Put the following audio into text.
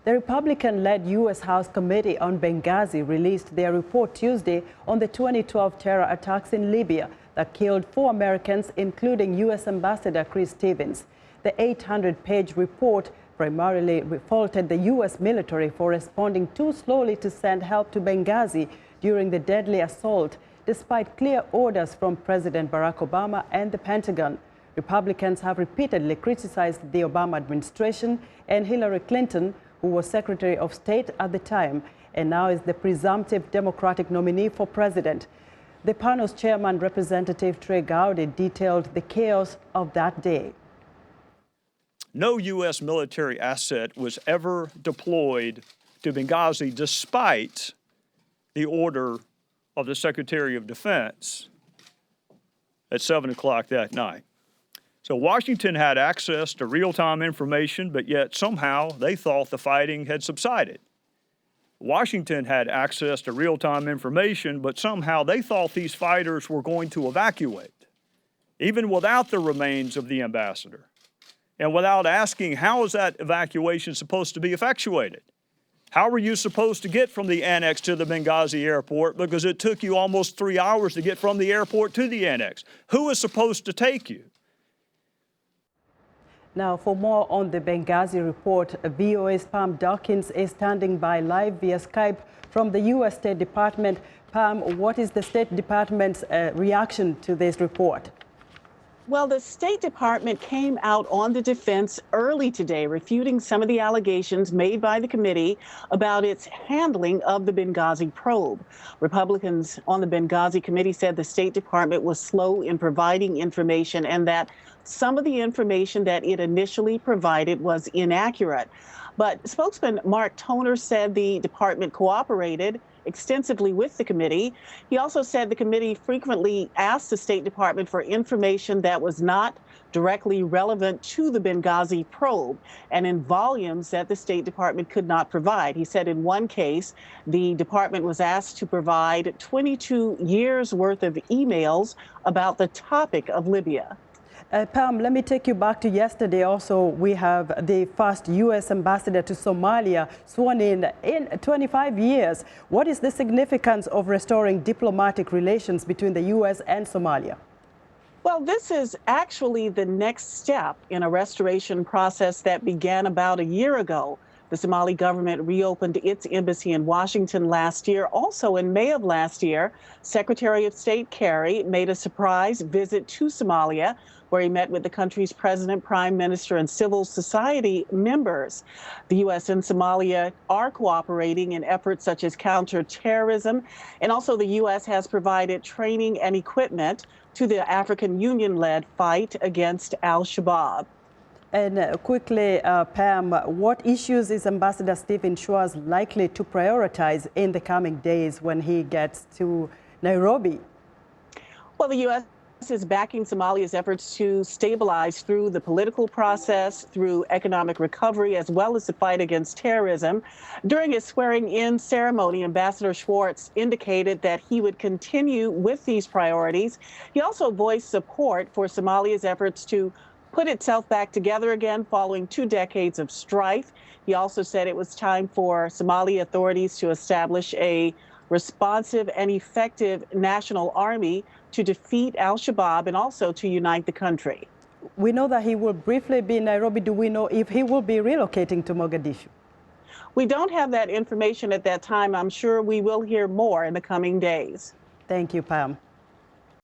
The Republican-led U.S. House Committee on Benghazi released their report Tuesday on the 2012 terror attacks in Libya that killed 4 Americans, including U.S. Ambassador Chris Stevens. The 800-page report primarily faulted the U.S. military for responding too slowly to send help to Benghazi during the deadly assault, despite clear orders from President Barack Obama and the Pentagon. Republicans have repeatedly criticized the Obama administration and Hillary Clinton, who was Secretary of State at the time and now is the presumptive Democratic nominee for president. The panel's chairman, Representative Trey Gowdy, detailed the chaos of that day. No U.S. military asset was ever deployed to Benghazi despite the order of the Secretary of Defense at 7 o'clock that night. So Washington had access to real-time information, but yet somehow they thought the fighting had subsided. Washington had access to real-time information, but somehow they thought these fighters were going to evacuate, even without the remains of the ambassador, and without asking how is that evacuation supposed to be effectuated. How were you supposed to get from the annex to the Benghazi airport? Because it took you almost 3 hours to get from the airport to the annex. Who is supposed to take you? Now, for more on the Benghazi report, VOA's Pam Dockins is standing by live via Skype from the U.S. State Department. Pam, what is the State Department's reaction to this report? Well, the State Department came out on the defense early today, refuting some of the allegations made by the committee about its handling of the Benghazi probe. Republicans on the Benghazi committee said the State Department was slow in providing information and that some of the information that it initially provided was inaccurate. But spokesman Mark Toner said the department cooperated extensively with the committee. He also said the committee frequently asked the State Department for information that was not directly relevant to the Benghazi probe and in volumes that the State Department could not provide. He said in one case, the department was asked to provide 22 years worth of emails about the topic of Libya. Pam, let me take you back to yesterday. Also, we have the first U.S. ambassador to Somalia sworn in 25 years. What is the significance of restoring diplomatic relations between the U.S. and Somalia? Well, this is actually the next step in a restoration process that began about a year ago. The Somali government reopened its embassy in Washington last year. Also in May of last year, Secretary of State Kerry made a surprise visit to Somalia, where he met with the country's president, prime minister, and civil society members. The U.S. and Somalia are cooperating in efforts such as counterterrorism, and also the U.S. has provided training and equipment to the African Union-led fight against al-Shabaab. And quickly, Pam, what issues is Ambassador Stephen Schwartz likely to prioritize in the coming days when he gets to Nairobi? Well, the U.S. is backing Somalia's efforts to stabilize through the political process, through economic recovery, as well as the fight against terrorism. During his swearing-in ceremony, Ambassador Schwartz indicated that he would continue with these priorities. He also voiced support for Somalia's efforts to put itself back together again following 2 decades of strife. He also said it was time for Somali authorities to establish a responsive and effective national army to defeat al-Shabaab and also to unite the country. We know that he will briefly be in Nairobi. Do we know if he will be relocating to Mogadishu? We don't have that information at that time. I'm sure we will hear more in the coming days. Thank you, Pam.